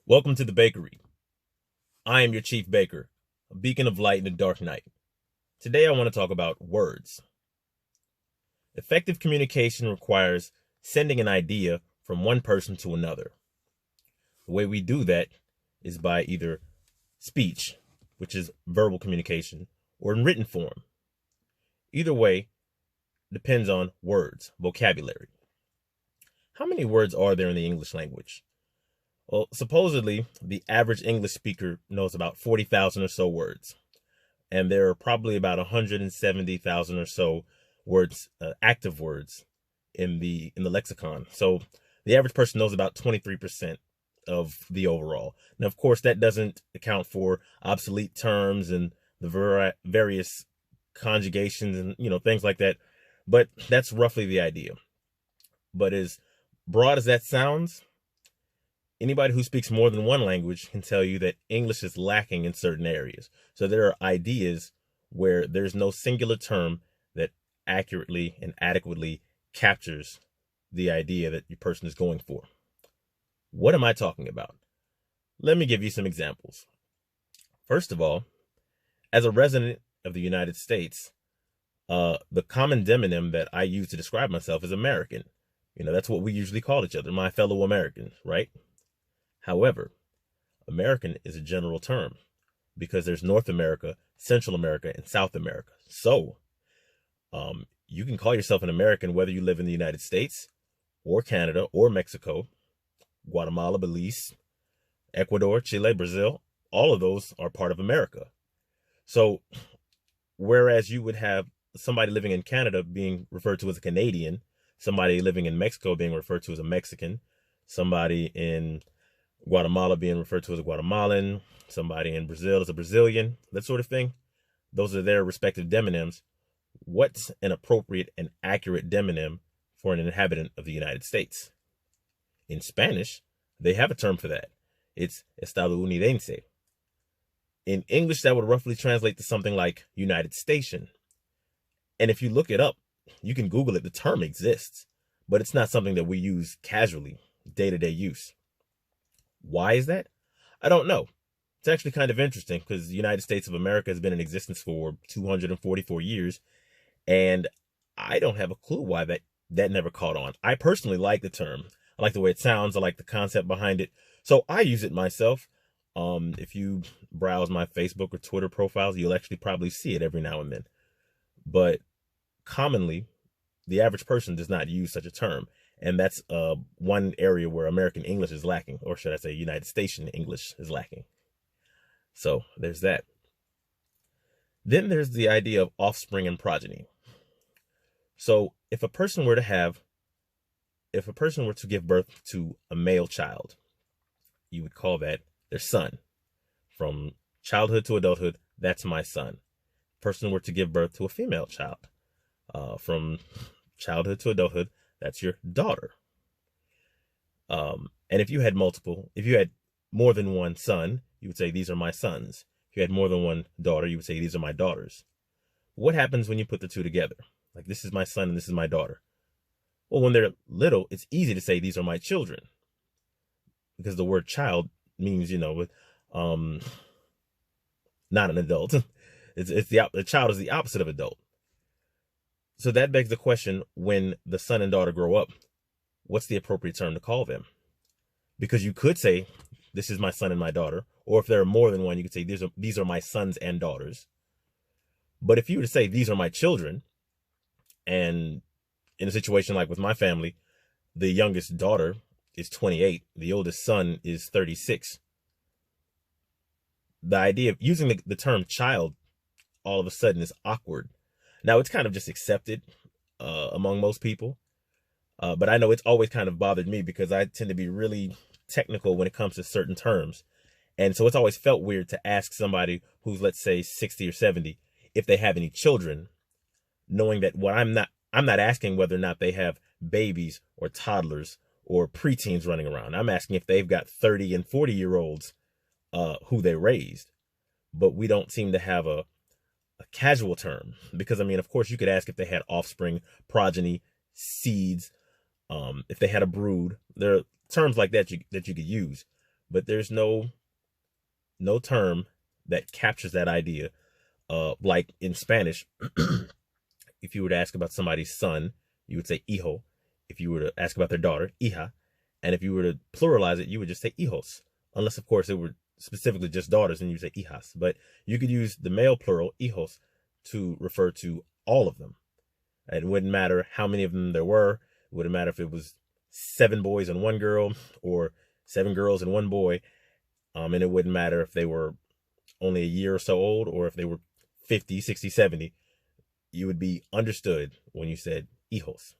Welcome to the bakery. I am your chief baker, a beacon of light in a dark night. Today I want to talk about words. Effective communication requires sending an idea from one person to another. The way we do that is by either speech, which is verbal communication, or in written form. Either way depends on words, vocabulary. How many words are there in the English language? Well, supposedly, the average English speaker knows about 40,000 or so words. And there are probably about 170,000 or so words, active words in the lexicon. So the average person knows about 23% of the overall. Now, of course, that doesn't account for obsolete terms and the various conjugations and, things like that. But that's roughly the idea. But as broad as that sounds, anybody who speaks more than one language can tell you that English is lacking in certain areas. So there are ideas where there's no singular term that accurately and adequately captures the idea that your person is going for. What am I talking about? Let me give you some examples. First of all, as a resident of the United States, the common demonym that I use to describe myself is American. That's what we usually call each other, my fellow Americans, right? However, American is a general term because there's North America, Central America, and South America. So you can call yourself an American whether you live in the United States or Canada or Mexico, Guatemala, Belize, Ecuador, Chile, Brazil. All of those are part of America. So whereas you would have somebody living in Canada being referred to as a Canadian, somebody living in Mexico being referred to as a Mexican, somebody in Guatemala being referred to as a Guatemalan, somebody in Brazil as a Brazilian, that sort of thing. Those are their respective demonyms. What's an appropriate and accurate demonym for an inhabitant of the United States? In Spanish, they have a term for that. It's estadounidense. In English, that would roughly translate to something like United Station. And if you look it up, you can Google it. The term exists, but it's not something that we use casually, day-to-day use. Why is that? I don't know. It's actually kind of interesting because the United States of America has been in existence for 244 years, and I don't have a clue why that never caught on. I personally like the term. I like the way it sounds. I like the concept behind it. So I use it myself. If you browse my Facebook or Twitter profiles, you'll actually probably see it every now and then. But commonly, the average person does not use such a term. And that's one area where American English is lacking, or should I say United Station English is lacking. So there's that. Then there's the idea of offspring and progeny. So if a person were to give birth to a male child, you would call that their son. From childhood to adulthood, that's my son. If a person were to give birth to a female child, from childhood to adulthood, that's your daughter. And if you had more than one son, you would say, these are my sons. If you had more than one daughter, you would say, these are my daughters. What happens when you put the two together? Like, this is my son and this is my daughter. Well, when they're little, it's easy to say, these are my children. Because the word child means, not an adult. The child is the opposite of adult. So that begs the question, when the son and daughter grow up, what's the appropriate term to call them? Because you could say, this is my son and my daughter. Or if there are more than one, you could say, these are my sons and daughters. But if you were to say, these are my children, and in a situation like with my family, the youngest daughter is 28, the oldest son is 36. The idea of using the term child all of a sudden is awkward. Now, it's kind of just accepted among most people. But I know it's always kind of bothered me because I tend to be really technical when it comes to certain terms. And so it's always felt weird to ask somebody who's, let's say, 60 or 70 if they have any children, knowing that I'm not asking whether or not they have babies or toddlers or preteens running around. I'm asking if they've got 30 and 40-year-olds who they raised. But we don't seem to have a casual term, because of course you could ask if they had offspring, progeny, seeds, if they had a brood. There are terms like that you could use, but there's no term that captures that idea. Like in Spanish, if you were to ask about somebody's son, you would say hijo. If you were to ask about their daughter, hija. And if you were to pluralize it, you would just say hijos. Unless, of course, it were specifically just daughters, and you say hijas. But you could use the male plural, hijos, to refer to all of them. It wouldn't matter how many of them there were. It wouldn't matter if it was 7 boys and 1 girl or 7 girls and 1 boy. And it wouldn't matter if they were only a year or so old or if they were 50, 60, 70. You would be understood when you said hijos.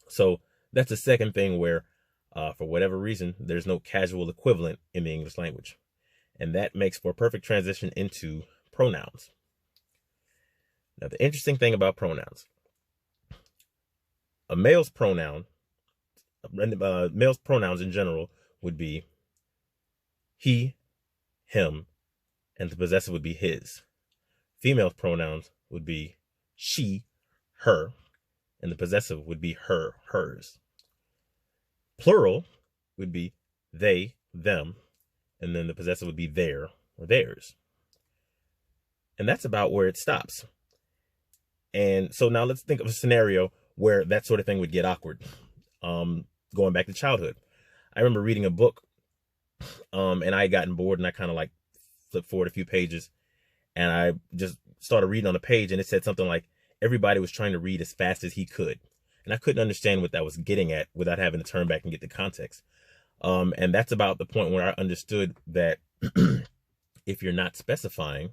So that's the second thing where, for whatever reason, there's no casual equivalent in the English language. And that makes for a perfect transition into pronouns. Now, the interesting thing about pronouns, male's pronouns in general would be he, him, and the possessive would be his. Female's pronouns would be she, her, and the possessive would be her, hers. Plural would be they, them, and then the possessive would be their or theirs. And that's about where it stops. And so now let's think of a scenario where that sort of thing would get awkward. Going back to childhood. I remember reading a book, and I had gotten bored, and I kind of like flipped forward a few pages, and I just started reading on a page, and it said something like everybody was trying to read as fast as he could. And I couldn't understand what that was getting at without having to turn back and get the context. And that's about the point where I understood that if you're not specifying,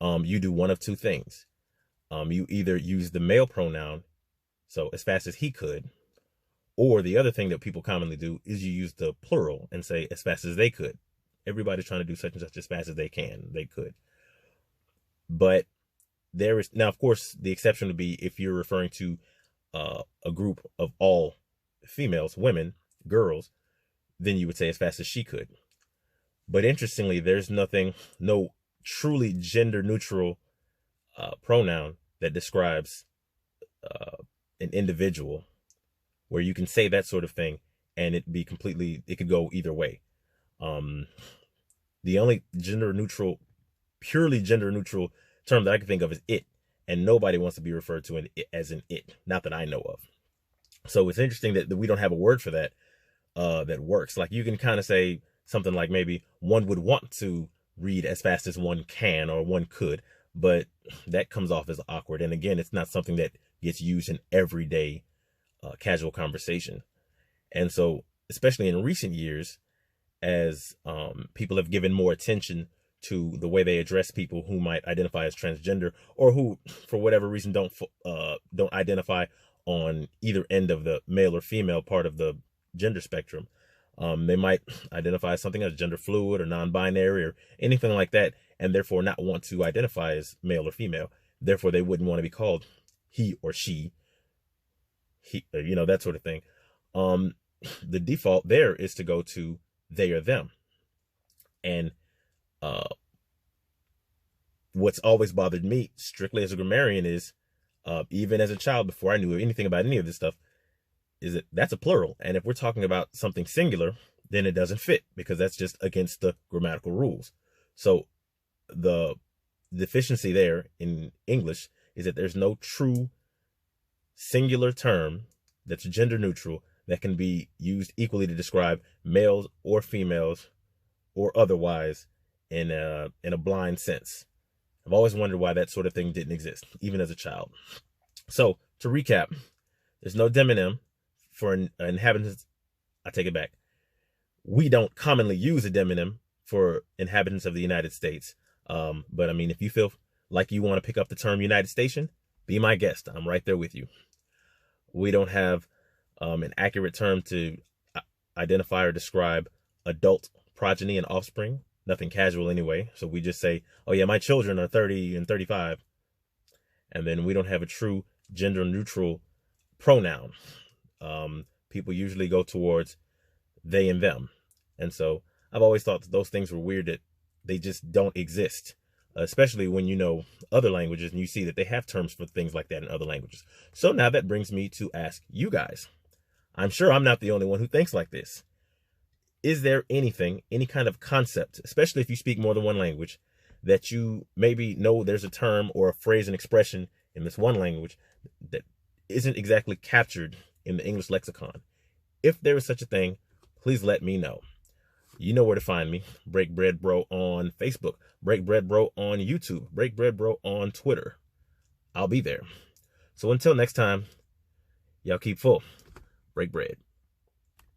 you do one of two things. You either use the male pronoun, so as fast as he could, or the other thing that people commonly do is you use the plural and say as fast as they could. Everybody's trying to do such and such as fast as they could. But there is, now of course, the exception would be if you're referring to a group of all females, women, girls, then you would say as fast as she could. But interestingly, there's no truly gender neutral pronoun that describes an individual where you can say that sort of thing and it could go either way. The only purely gender neutral term that I can think of is it, and nobody wants to be referred to as an it, not that I know of. So it's interesting that we don't have a word for that that works. Like you can kind of say something like maybe one would want to read as fast as one can or one could, but that comes off as awkward. And again, it's not something that gets used in everyday casual conversation. And so, especially in recent years, as people have given more attention to the way they address people who might identify as transgender or who, for whatever reason, don't identify on either end of the male or female part of the gender spectrum. They might identify as something as gender fluid or non-binary or anything like that, and therefore not want to identify as male or female. Therefore, they wouldn't want to be called he or she, that sort of thing. The default there is to go to they or them. And what's always bothered me, strictly as a grammarian, is even as a child, before I knew anything about any of this stuff, is that's a plural. And if we're talking about something singular, then it doesn't fit because that's just against the grammatical rules. So the deficiency there in English is that there's no true singular term that's gender neutral that can be used equally to describe males or females or otherwise in a blind sense. I've always wondered why that sort of thing didn't exist, even as a child. So to recap, there's no demonym for inhabitants. I take it back. We don't commonly use a demonym for inhabitants of the United States. But I mean, if you feel like you want to pick up the term United Station, be my guest. I'm right there with you. We don't have an accurate term to identify or describe adult progeny and offspring. Nothing casual anyway. So we just say, oh yeah, my children are 30 and 35. And then we don't have a true gender neutral pronoun. People usually go towards they and them. And so I've always thought that those things were weird, that they just don't exist, especially when you know other languages and you see that they have terms for things like that in other languages. So now that brings me to ask you guys. I'm sure I'm not the only one who thinks like this. Is there anything, any kind of concept, especially if you speak more than one language, that you maybe know there's a term or a phrase and expression in this one language that isn't exactly captured in the English lexicon? If there is such a thing, please let me know. You know where to find me. Break Bread Bro on Facebook. Break Bread Bro on YouTube. Break Bread Bro on Twitter. I'll be there. So until next time, y'all keep full. Break bread.